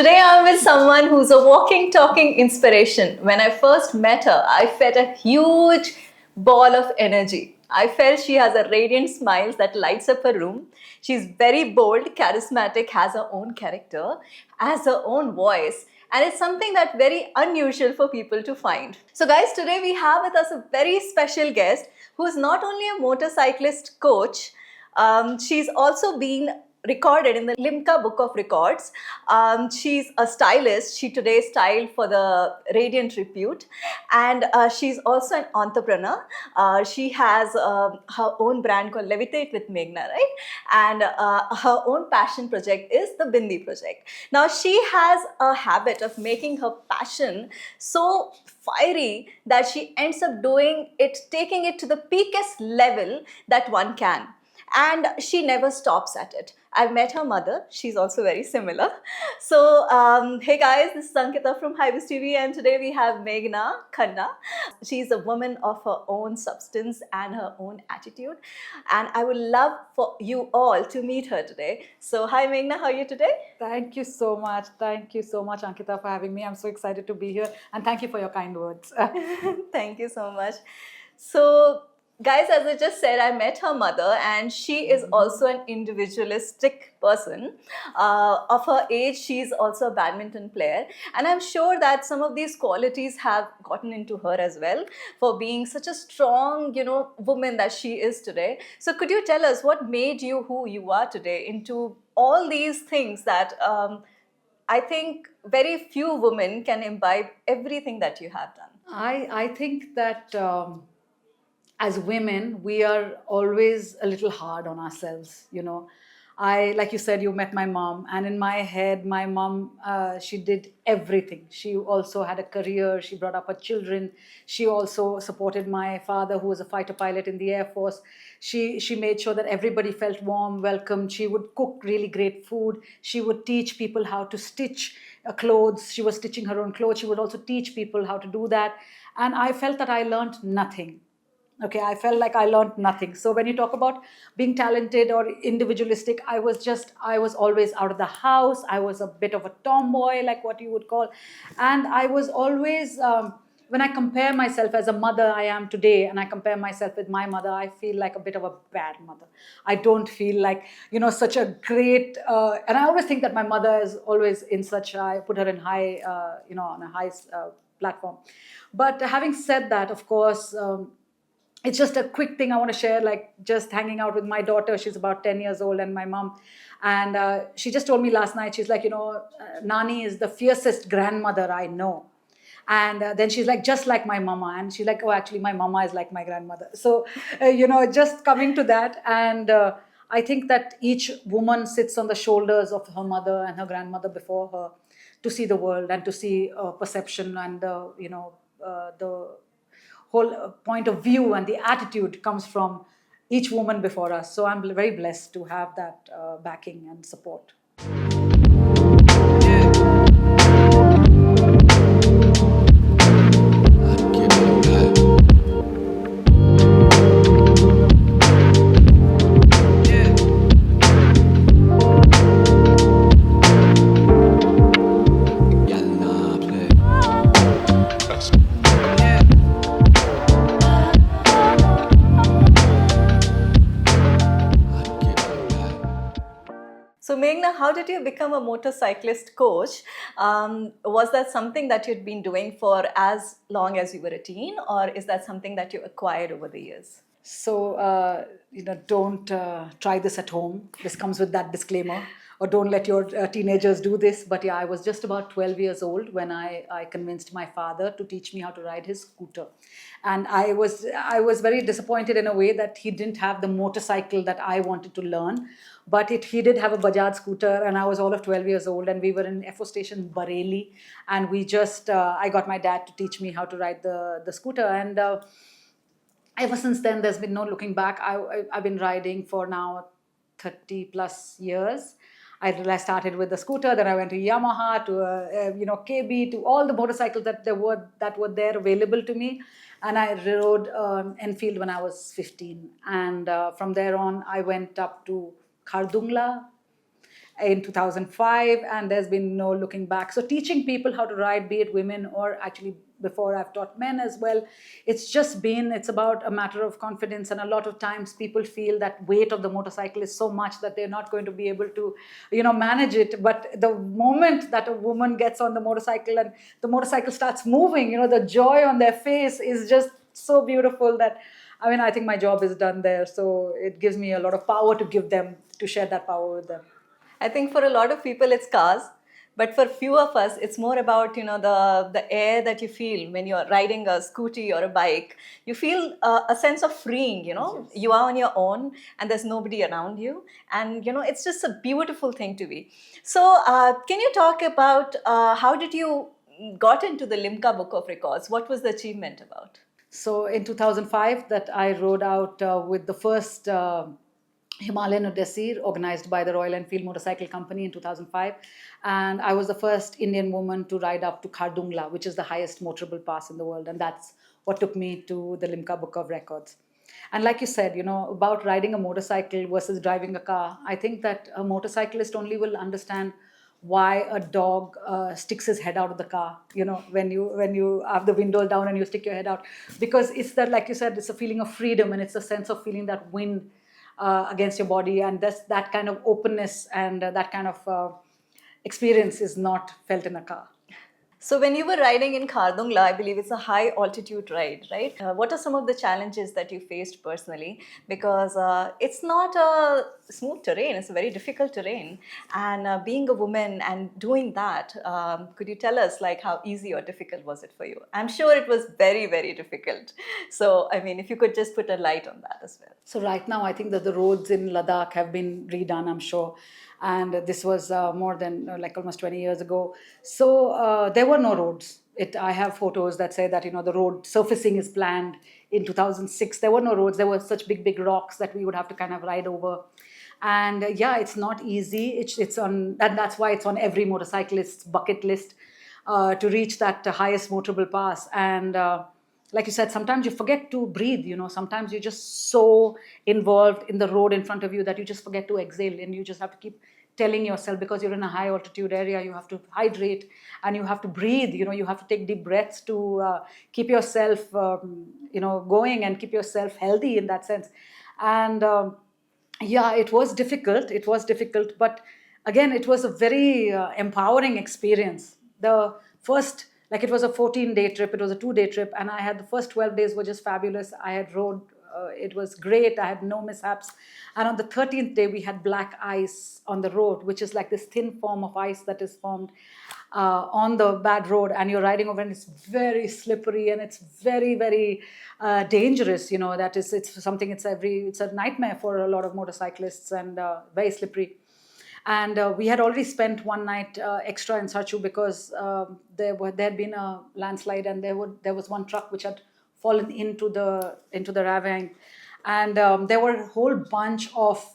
Today I'm with someone who's a walking, talking inspiration. When I first met her, I felt a huge ball of energy. I felt she has a radiant smile that lights up a room. She's very bold, charismatic, has her own character, has her own voice, and it's something that's very unusual for people to find. So, guys, today we have with us a very special guest who is not only a motorcyclist coach, she's also been recorded in the Limca Book of Records. She's a stylist. She today styled for the Radiant Repute, and she's also an entrepreneur. She has her own brand called Levitate with Meghna, right? And her own passion project is the Bindi project. Now, she has a habit of making her passion so fiery that she ends up doing it, taking it to the peakest level that one can. And she never stops at it. I've met her mother. She's also very similar. So, hey guys, this is Ankita from HyBiz Tv, and today we have Meghna Khanna. She's a woman of her own substance and her own attitude, and I would love for you all to meet her today. So, hi Meghna, how are you today? Thank you so much. Thank you so much, Ankita, for having me. I'm so excited to be here, and thank you for your kind words. Thank you so much. So, guys, as I just said, I met her mother, and she is also an individualistic person. Of her age, she's also a badminton player, and I'm sure that some of these qualities have gotten into her as well for being such a strong, woman that she is today. So, could you tell us what made you who you are today into all these things that I think very few women can imbibe everything that you have done? I think that as women, we are always a little hard on ourselves, like you said, you met my mom, and in my head, my mom, she did everything. She also had a career. She brought up her children. She also supported my father, who was a fighter pilot in the Air Force. She made sure that everybody felt warm, welcomed. She would cook really great food. She would teach people how to stitch clothes. She was stitching her own clothes. She would also teach people how to do that. And I felt that I learned nothing. Okay, I felt like I learned nothing. So when you talk about being talented or individualistic, I was always out of the house. I was a bit of a tomboy, like what you would call. And I was always, when I compare myself as a mother I am today, and I compare myself with my mother, I feel like a bit of a bad mother. I don't feel like, such a great, and I always think that my mother is always in such, I put her in high, on a high platform. But having said that, of course, it's just a quick thing I want to share, like just hanging out with my daughter. She's about 10 years old, and my mom. And she just told me last night, she's like, Nani is the fiercest grandmother I know. And then she's like, just like my mama. And she's like, oh, actually, my mama is like my grandmother. So, just coming to that. And I think that each woman sits on the shoulders of her mother and her grandmother before her to see the world and to see perception and, the whole point of view and the attitude comes from each woman before us. So I'm very blessed to have that backing and support. So, Meghna, how did you become a motorcyclist coach? Was that something that you'd been doing for as long as you were a teen, or is that something that you acquired over the years? So, don't try this at home. This comes with that disclaimer. Or don't let your teenagers do this. But yeah, I was just about 12 years old when I convinced my father to teach me how to ride his scooter. And I was very disappointed in a way that he didn't have the motorcycle that I wanted to learn. But he did have a Bajaj scooter, and I was all of 12 years old, and we were in FO station Bareilly. And I got my dad to teach me how to ride the scooter. And ever since then, there's been no looking back. I've been riding for now 30 plus years. I started with the scooter, then I went to Yamaha, to KB, to all the motorcycles that were there available to me, and I rode Enfield when I was 15. And from there on, I went up to Khardungla, in 2005, and there's been no looking back. So teaching people how to ride, be it women or actually before I've taught men as well, it's about a matter of confidence. And a lot of times people feel that weight of the motorcycle is so much that they're not going to be able to, manage it. But the moment that a woman gets on the motorcycle and the motorcycle starts moving, the joy on their face is just so beautiful that, I think my job is done there. So it gives me a lot of power to share that power with them. I think for a lot of people it's cars, but for few of us it's more about the air that you feel when you're riding a scooty or a bike. You feel a sense of freeing. Yes. You are on your own and there's nobody around you, and it's just a beautiful thing to be. So can you talk about how did you got into the Limca Book of Records? What was the achievement about? So in 2005, that I rode out with the first Himalayan Odyssey organized by the Royal Enfield Motorcycle Company in 2005. And I was the first Indian woman to ride up to Khardungla, which is the highest motorable pass in the world. And that's what took me to the Limca Book of Records. And like you said, about riding a motorcycle versus driving a car, I think that a motorcyclist only will understand why a dog sticks his head out of the car, when you have the window down and you stick your head out. Because it's that, like you said, it's a feeling of freedom, and it's a sense of feeling that wind against your body, and that kind of openness and that kind of experience is not felt in a car. So when you were riding in Khardungla, I believe it's a high altitude ride, right? What are some of the challenges that you faced personally? Because it's not a smooth terrain, it's a very difficult terrain. And being a woman and doing that, could you tell us how easy or difficult was it for you? I'm sure it was very, very difficult. So, if you could just put a light on that as well. So right now, I think that the roads in Ladakh have been redone, I'm sure. And this was more than almost 20 years ago. So there were no roads. I have photos that say that, the road surfacing is planned in 2006. There were no roads. There were such big, big rocks that we would have to kind of ride over. And it's not easy. It's on, and that's why it's on every motorcyclist's bucket list to reach that highest motorable pass. And like you said, sometimes you forget to breathe, sometimes you're just so involved in the road in front of you that you just forget to exhale, and you just have to keep telling yourself, because you're in a high altitude area, you have to hydrate and you have to breathe, you have to take deep breaths to keep yourself, going and keep yourself healthy in that sense. And it was difficult, but again, it was a very empowering experience. The first, it was a 14-day trip, it was a 2-day trip, and I had the first 12 days were just fabulous. I had rode, it was great, I had no mishaps. And on the 13th day, we had black ice on the road, which is like this thin form of ice that is formed on the bad road, and you're riding over, and it's very slippery, and it's very, very dangerous. It's a nightmare for a lot of motorcyclists, and very slippery. And we had already spent one night extra in Sachu, because there had been a landslide, and there was one truck which had fallen into the ravine, and there were a whole bunch of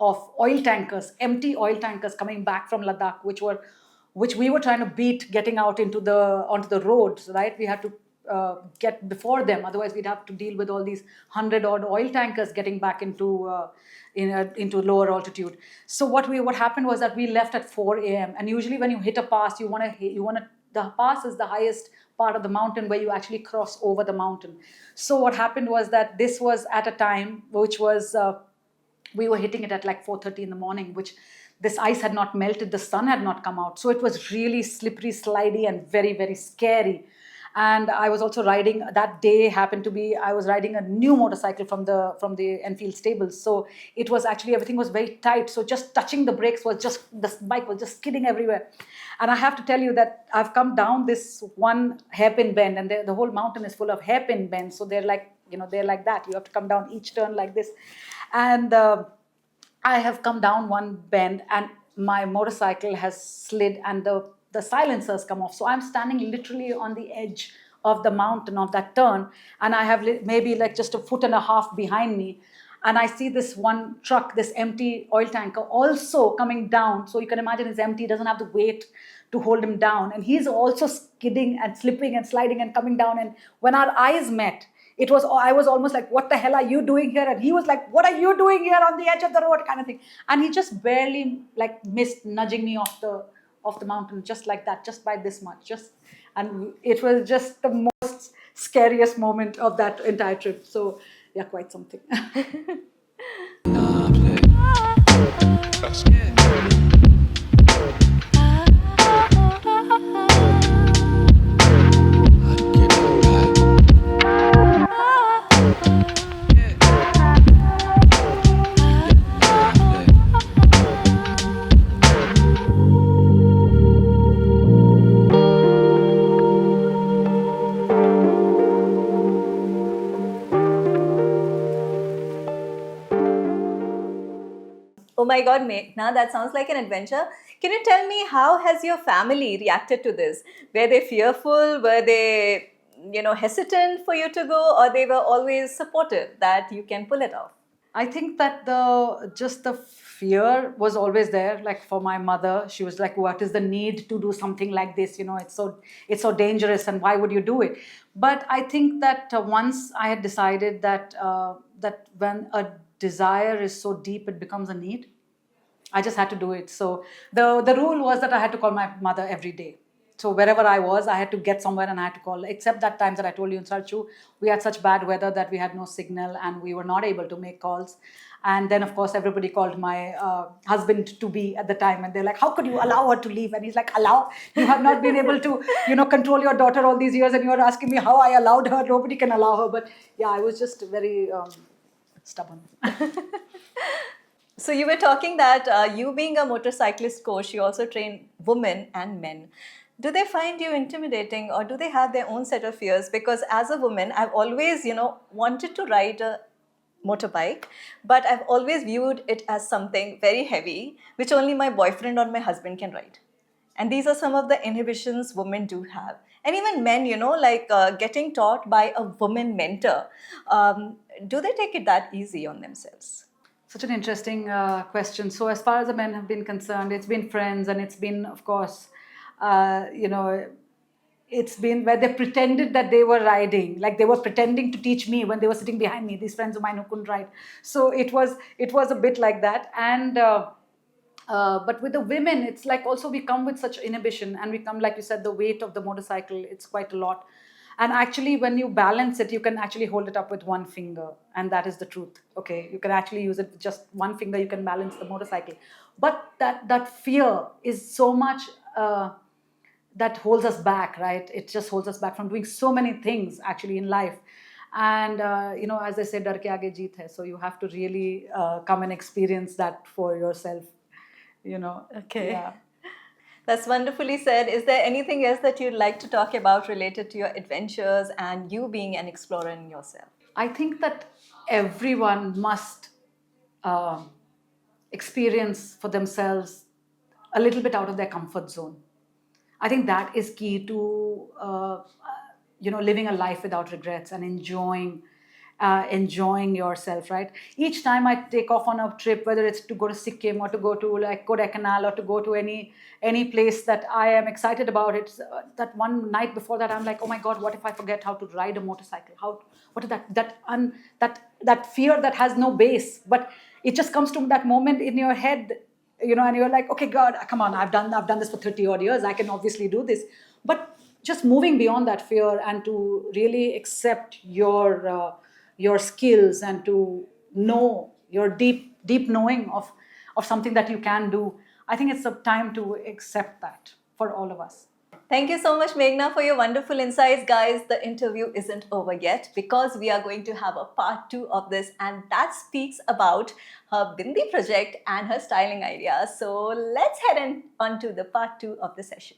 oil tankers, empty oil tankers coming back from Ladakh, which we were trying to beat getting out onto the roads. Right, we had to get before them, otherwise we'd have to deal with all these 100-odd oil tankers getting back into lower altitude. So what happened was that we left at 4 a.m. and usually when you hit a pass, the pass is the highest part of the mountain where you actually cross over the mountain. So what happened was that this was at a time which was we were hitting it at 4:30 in the morning, which this ice had not melted, the sun had not come out, so it was really slippery, slidey, and very, very scary. And I was also riding, that day I was riding a new motorcycle from the Enfield stables. So it was actually, everything was very tight. So just touching the brakes the bike was just skidding everywhere. And I have to tell you that I've come down this one hairpin bend, and the whole mountain is full of hairpin bends. So they're like that. You have to come down each turn like this. And I have come down one bend, and my motorcycle has slid, and the silencers come off. So I'm standing literally on the edge of the mountain of that turn, and I have maybe just a foot and a half behind me, and I see this one truck, this empty oil tanker, also coming down. So you can imagine it's empty, doesn't have the weight to hold him down, and he's also skidding and slipping and sliding and coming down. And when our eyes met, I was almost like, what the hell are you doing here? And he was like, what are you doing here on the edge of the road, kind of thing. And he just barely like missed nudging me off the mountain, just like that, just by this much. And it was just the most scariest moment of that entire trip. So yeah, quite something. Oh my God, Meghna, that sounds like an adventure. Can you tell me, how has your family reacted to this? Were they fearful? Were they, hesitant for you to go, or they were always supportive that you can pull it off? I think that the fear was always there. Like for my mother, she was like, "What is the need to do something like this? It's so dangerous, and why would you do it?" But I think that once I had decided that when a desire is so deep, it becomes a need. I just had to do it. So the rule was that I had to call my mother every day. So wherever I was, I had to get somewhere and I had to call. Except that times that I told you in Sarchu, we had such bad weather that we had no signal and we were not able to make calls. And then of course everybody called my husband to be at the time, and they're like, "How could you allow her to leave?" And he's like, "Allow? You have not been able to, control your daughter all these years, and you're asking me how I allowed her. Nobody can allow her." But yeah, I was just very stubborn. So you were talking that you being a motorcyclist coach, you also train women and men. Do they find you intimidating, or do they have their own set of fears? Because as a woman, I've always, wanted to ride a motorbike, but I've always viewed it as something very heavy, which only my boyfriend or my husband can ride. And these are some of the inhibitions women do have. And even men, like getting taught by a woman mentor, do they take it that easy on themselves? Such an interesting question. So, as far as the men have been concerned, it's been friends, and it's been, of course, it's been where they pretended that they were riding, like they were pretending to teach me when they were sitting behind me. These friends of mine who couldn't ride. So it was a bit like that, and. But with the women, it's like also we come with such inhibition, and we come, like you said, the weight of the motorcycle, it's quite a lot. And actually, when you balance it, you can actually hold it up with one finger, and that is the truth. Okay, you can actually use it with just one finger. You can balance the motorcycle, but that fear is so much that holds us back, right? It just holds us back from doing so many things actually in life. And as I said, dar ke aage jeet hai. So you have to really come and experience that for yourself. Okay. Yeah. That's wonderfully said. Is there anything else that you'd like to talk about related to your adventures and you being an explorer in yourself? I think that everyone must experience for themselves a little bit out of their comfort zone. I think that is key to living a life without regrets and enjoying yourself. Right. Each time I take off on a trip, whether it's to go to Sikkim or to go to like Kodaikanal or to go to any place that I am excited about, it's that one night before that I'm like, oh my God, what if I forget how to ride a motorcycle? What is that fear that has no base, but it just comes to that moment in your head. And you're like, okay, God, come on, I've done this for 30 odd years. I can obviously do this. But just moving beyond that fear and to really accept your skills and to know your deep knowing of something that you can do. I think it's a time to accept that for all of us. Thank you so much, Meghna, for your wonderful insights. Guys, the interview isn't over yet because we are going to have a part 2 of this, and that speaks about her Bindi project and her styling ideas. So let's head on to the part 2 of the session.